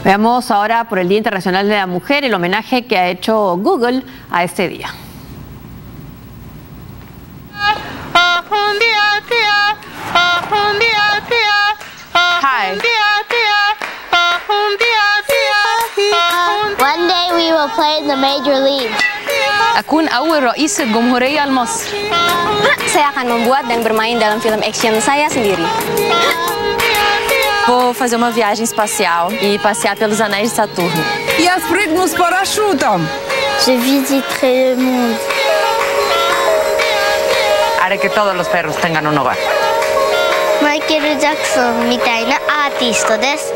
Veamos ahora por el Día Internacional de la Mujer el homenaje que ha hecho Google a este día. Hi. One day we will play in the major league. أكون أول رئيسة جمهورية لمصر. Saya akan membuat dan bermain dalam film action saya sendiri. Vou fazer uma viagem espacial e passear pelos anéis de Saturno. Я спрыгну с парашютом. Je visiterai le monde. Haré que todos los perros tengan un hogar. Michael Jackson みたいなアーティストです。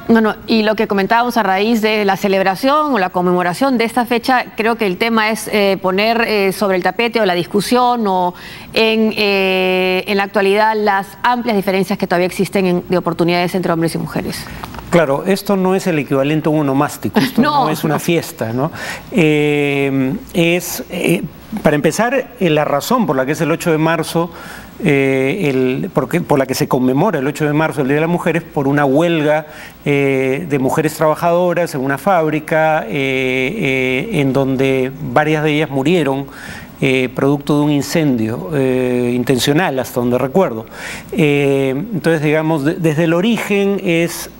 Bueno, y lo que comentábamos a raíz de la celebración o la conmemoración de esta fecha, creo que el tema es poner sobre el tapete o la discusión o en la actualidad las amplias diferencias que todavía existen de oportunidades entre hombres y mujeres. Claro, esto no es el equivalente a un onomástico, esto no es una fiesta, ¿no? Para empezar, la razón por la que es el 8 de marzo, por la que se conmemora el 8 de marzo, el Día de la Mujer, es por una huelga de mujeres trabajadoras en una fábrica en donde varias de ellas murieron producto de un incendio intencional, hasta donde recuerdo. Entonces, digamos, desde el origen es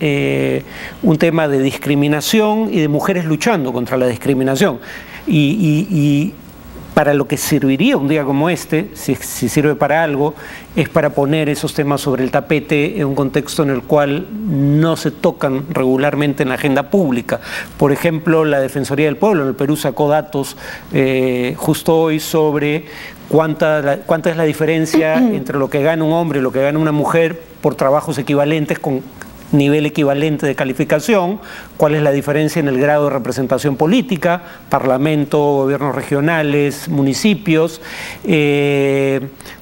un tema de discriminación y de mujeres luchando contra la discriminación. Y para lo que serviría un día como este, si sirve para algo, es para poner esos temas sobre el tapete en un contexto en el cual no se tocan regularmente en la agenda pública. Por ejemplo, la Defensoría del Pueblo en el Perú sacó datos justo hoy sobre cuánta es la diferencia entre lo que gana un hombre y lo que gana una mujer por trabajos equivalentes con nivel equivalente de calificación, cuál es la diferencia en el grado de representación política, parlamento, gobiernos regionales, municipios,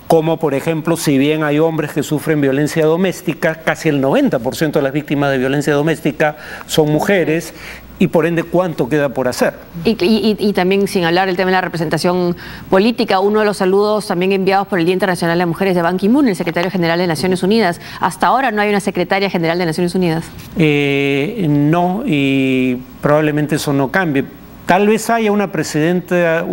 como por ejemplo, si bien hay hombres que sufren violencia doméstica, casi el 90% de las víctimas de violencia doméstica son mujeres, y por ende, ¿cuánto queda por hacer? Y también, sin hablar del tema de la representación política, uno de los saludos también enviados por el Día Internacional de las Mujeres de Ban Ki-moon, el secretario general de Naciones Unidas. Hasta ahora no hay una secretaria general de Naciones Unidas. No, y probablemente eso no cambie. Tal vez haya una presidenta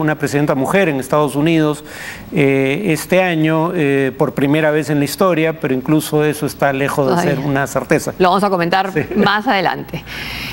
mujer en Estados Unidos este año, por primera vez en la historia, pero incluso eso está lejos de ser una certeza. Lo vamos a comentar más adelante.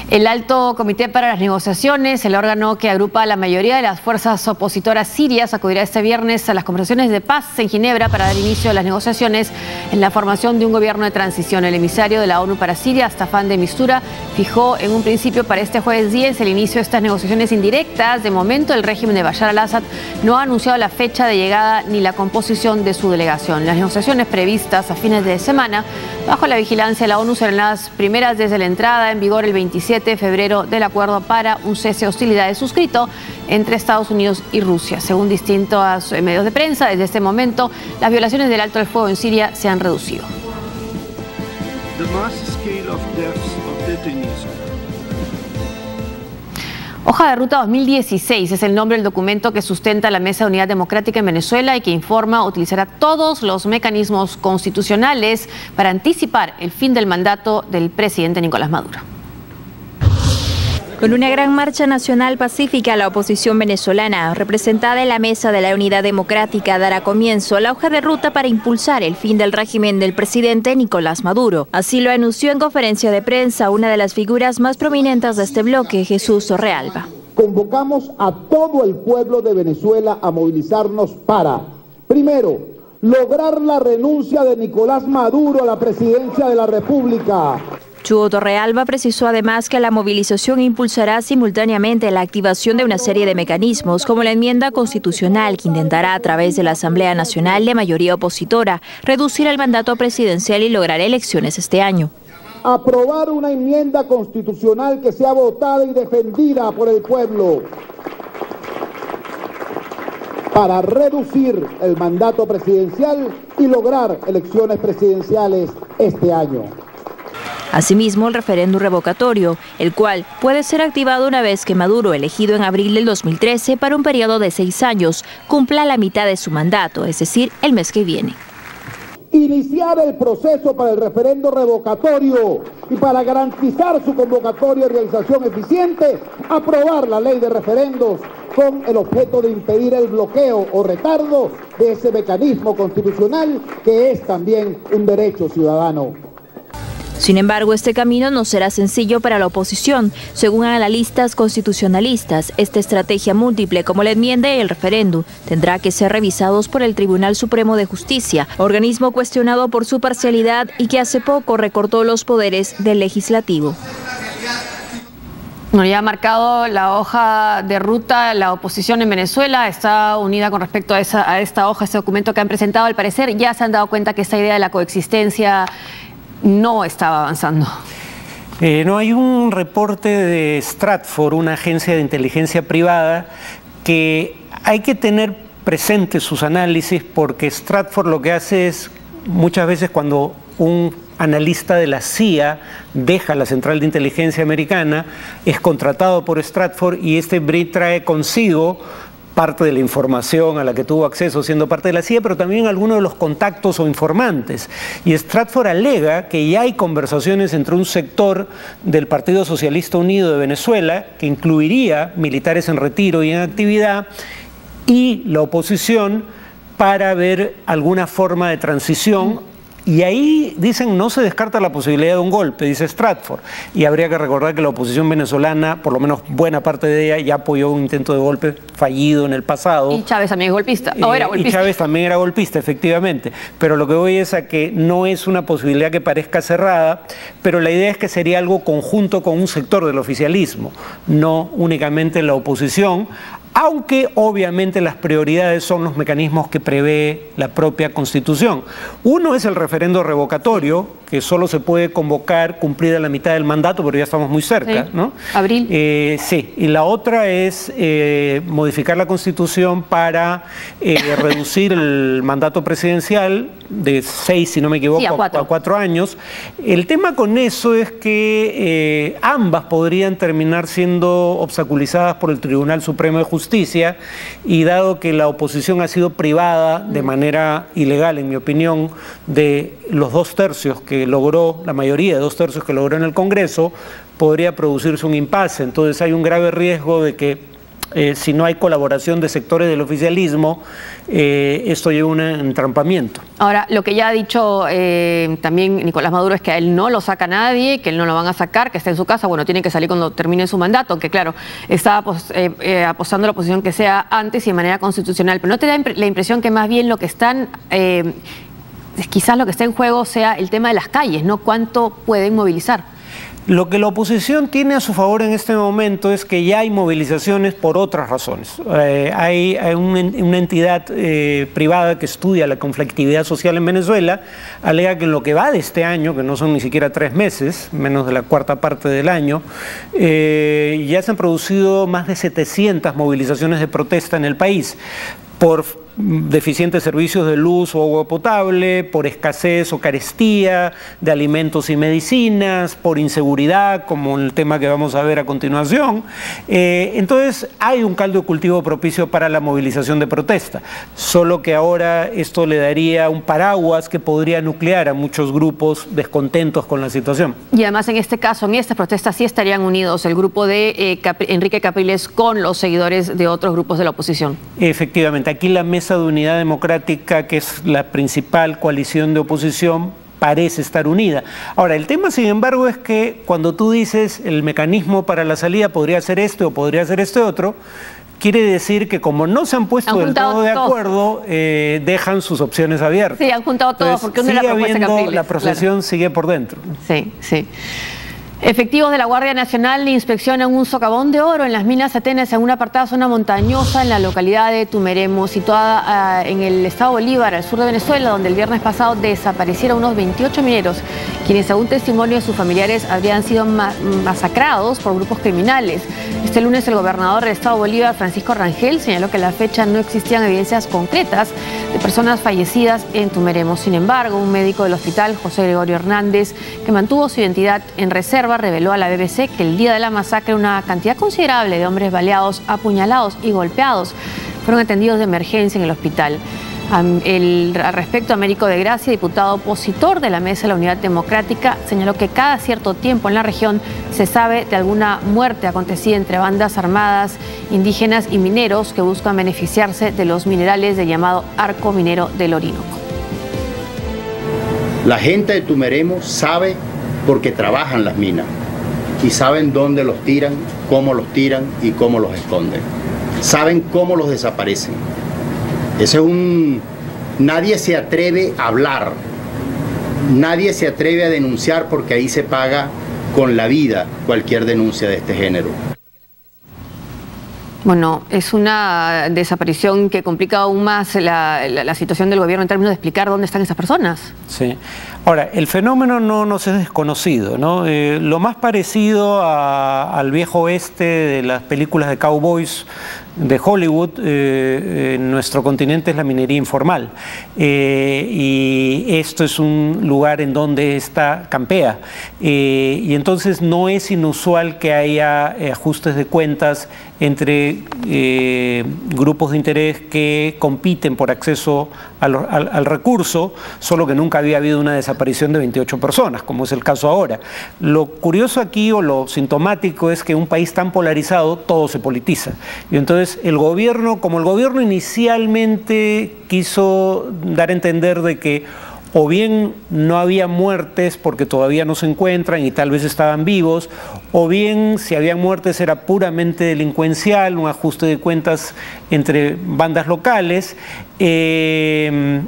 El Alto Comité para las Negociaciones, el órgano que agrupa a la mayoría de las fuerzas opositoras sirias, acudirá este viernes a las conversaciones de paz en Ginebra para dar inicio a las negociaciones en la formación de un gobierno de transición. El emisario de la ONU para Siria, Staffan de Mistura, fijó en un principio para este jueves 10 el inicio de estas negociaciones indirectas. De momento, el régimen de Bashar al-Assad no ha anunciado la fecha de llegada ni la composición de su delegación. Las negociaciones previstas a fines de semana, bajo la vigilancia de la ONU, serán las primeras desde la entrada en vigor el 27 de febrero del acuerdo para un cese de hostilidades suscrito entre Estados Unidos y Rusia. Según distintos medios de prensa, desde este momento, las violaciones del alto del fuego en Siria se han reducido. Hoja de Ruta 2016 es el nombre del documento que sustenta la Mesa de Unidad Democrática en Venezuela y que informa utilizará todos los mecanismos constitucionales para anticipar el fin del mandato del presidente Nicolás Maduro. Con una gran marcha nacional pacífica, la oposición venezolana, representada en la Mesa de la Unidad Democrática, dará comienzo a la hoja de ruta para impulsar el fin del régimen del presidente Nicolás Maduro. Así lo anunció en conferencia de prensa una de las figuras más prominentes de este bloque, Jesús Torrealba. Convocamos a todo el pueblo de Venezuela a movilizarnos para, primero, lograr la renuncia de Nicolás Maduro a la presidencia de la República. Chuo Torrealba precisó además que la movilización impulsará simultáneamente la activación de una serie de mecanismos como la enmienda constitucional que intentará a través de la Asamblea Nacional de mayoría opositora reducir el mandato presidencial y lograr elecciones este año. Aprobar una enmienda constitucional que sea votada y defendida por el pueblo para reducir el mandato presidencial y lograr elecciones presidenciales este año. Asimismo, el referéndum revocatorio, el cual puede ser activado una vez que Maduro, elegido en abril del 2013 para un periodo de 6 años, cumpla la mitad de su mandato, es decir, el mes que viene. Iniciar el proceso para el referendo revocatorio y para garantizar su convocatoria y realización eficiente, aprobar la ley de referendos con el objeto de impedir el bloqueo o retardo de ese mecanismo constitucional que es también un derecho ciudadano. Sin embargo, este camino no será sencillo para la oposición. Según analistas constitucionalistas, esta estrategia múltiple, como la enmienda y el referéndum, tendrá que ser revisados por el Tribunal Supremo de Justicia, organismo cuestionado por su parcialidad y que hace poco recortó los poderes del legislativo. Bueno, ya ha marcado la hoja de ruta la oposición en Venezuela, está unida con respecto a esta hoja, este documento que han presentado. Al parecer ya se han dado cuenta que esta idea de la coexistencia no estaba avanzando. No, hay un reporte de Stratfor, una agencia de inteligencia privada, que hay que tener presentes sus análisis, porque Stratfor lo que hace es, muchas veces cuando un analista de la CIA deja la central de inteligencia americana, es contratado por Stratfor y este BRIT trae consigo parte de la información a la que tuvo acceso siendo parte de la CIA, pero también algunos de los contactos o informantes. Y Stratfor alega que ya hay conversaciones entre un sector del Partido Socialista Unido de Venezuela, que incluiría militares en retiro y en actividad, y la oposición para ver alguna forma de transición. Y ahí, dicen, no se descarta la posibilidad de un golpe, dice Stratfor. Y habría que recordar que la oposición venezolana, por lo menos buena parte de ella, ya apoyó un intento de golpe fallido en el pasado. Y Chávez también es golpista, o era golpista. Y Chávez también era golpista, efectivamente. Pero lo que voy es a que no es una posibilidad que parezca cerrada, pero la idea es que sería algo conjunto con un sector del oficialismo, no únicamente la oposición, aunque obviamente las prioridades son los mecanismos que prevé la propia Constitución. Uno es el referendo revocatorio, que solo se puede convocar cumplida la mitad del mandato, pero ya estamos muy cerca, sí, ¿no? Abril. Sí, y la otra es modificar la Constitución para reducir el mandato presidencial de 6, si no me equivoco, sí, a 4 años. El tema con eso es que ambas podrían terminar siendo obstaculizadas por el Tribunal Supremo de Justicia, y dado que la oposición ha sido privada de manera ilegal, en mi opinión, de los 2/3 que logró, la mayoría de 2/3 que logró en el Congreso, podría producirse un impasse. Entonces hay un grave riesgo de que si no hay colaboración de sectores del oficialismo, esto lleva a un entrampamiento. Ahora, lo que ya ha dicho también Nicolás Maduro es que a él no lo saca nadie, que él no lo van a sacar, que está en su casa, bueno, tiene que salir cuando termine su mandato, aunque claro, está apostando a la oposición que sea antes y de manera constitucional, pero ¿no te da la impresión que más bien lo que están... quizás lo que está en juego sea el tema de las calles, ¿no? ¿Cuánto pueden movilizar? Lo que la oposición tiene a su favor en este momento es que ya hay movilizaciones por otras razones. Hay una entidad privada que estudia la conflictividad social en Venezuela, alega que en lo que va de este año, que no son ni siquiera 3 meses, menos de la cuarta parte del año, ya se han producido más de 700 movilizaciones de protesta en el país por deficientes servicios de luz o agua potable, por escasez o carestía de alimentos y medicinas, por inseguridad, como el tema que vamos a ver a continuación. Entonces hay un caldo de cultivo propicio para la movilización de protesta, solo que ahora esto le daría un paraguas que podría nuclear a muchos grupos descontentos con la situación. Y además en este caso, en estas protestas sí estarían unidos el grupo de Enrique Capriles con los seguidores de otros grupos de la oposición. Efectivamente, aquí la Mesa de Unidad Democrática, que es la principal coalición de oposición, parece estar unida. Ahora, el tema, sin embargo, es que cuando tú dices el mecanismo para la salida podría ser este o podría ser este otro, quiere decir que como no se han puesto del todo de acuerdo, dejan sus opciones abiertas. Sí, han juntado todo. Entonces, porque uno sigue la propuesta habiendo, Capriles, la procesión, claro, sigue por dentro. Sí, sí. Efectivos de la Guardia Nacional inspeccionan un socavón de oro en las minas Atenas en una apartada zona montañosa en la localidad de Tumeremo, situada en el estado Bolívar, al sur de Venezuela, donde el viernes pasado desaparecieron unos 28 mineros, quienes según testimonio de sus familiares habrían sido masacrados por grupos criminales. Este lunes el gobernador del estado Bolívar, Francisco Rangel, señaló que a la fecha no existían evidencias concretas de personas fallecidas en Tumeremo. Sin embargo, un médico del hospital, José Gregorio Hernández, que mantuvo su identidad en reserva, reveló a la BBC que el día de la masacre una cantidad considerable de hombres baleados, apuñalados y golpeados fueron atendidos de emergencia en el hospital. Al respecto, Américo de Gracia, diputado opositor de la Mesa de la Unidad Democrática, señaló que cada cierto tiempo en la región se sabe de alguna muerte acontecida entre bandas armadas, indígenas y mineros que buscan beneficiarse de los minerales del llamado arco minero del Orinoco. La gente de Tumeremo sabe porque trabajan las minas y saben dónde los tiran y cómo los esconden. Saben cómo los desaparecen. Nadie se atreve a hablar, nadie se atreve a denunciar porque ahí se paga con la vida cualquier denuncia de este género. Bueno, es una desaparición que complica aún más la situación del gobierno en términos de explicar dónde están esas personas. Sí. Ahora, el fenómeno no nos es desconocido, ¿no? Lo más parecido al viejo oeste de las películas de cowboys de Hollywood en nuestro continente es la minería informal. Y esto es un lugar en donde esta campea. Y entonces no es inusual que haya ajustes de cuentas entre grupos de interés que compiten por acceso al recurso, solo que nunca había habido una desaparición de 28 personas, como es el caso ahora. Lo curioso aquí, o lo sintomático, es que en un país tan polarizado todo se politiza. Y entonces el gobierno, como el gobierno inicialmente quiso dar a entender de que o bien no había muertes porque todavía no se encuentran y tal vez estaban vivos, o bien si había muertes era puramente delincuencial, un ajuste de cuentas entre bandas locales, la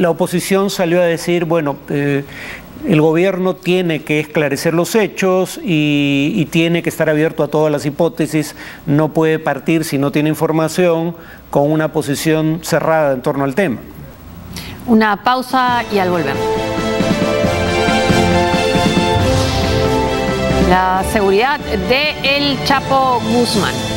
oposición salió a decir, bueno, el gobierno tiene que esclarecer los hechos y tiene que estar abierto a todas las hipótesis, no puede partir si no tiene información con una posición cerrada en torno al tema. Una pausa y al volver. La seguridad de El Chapo Guzmán.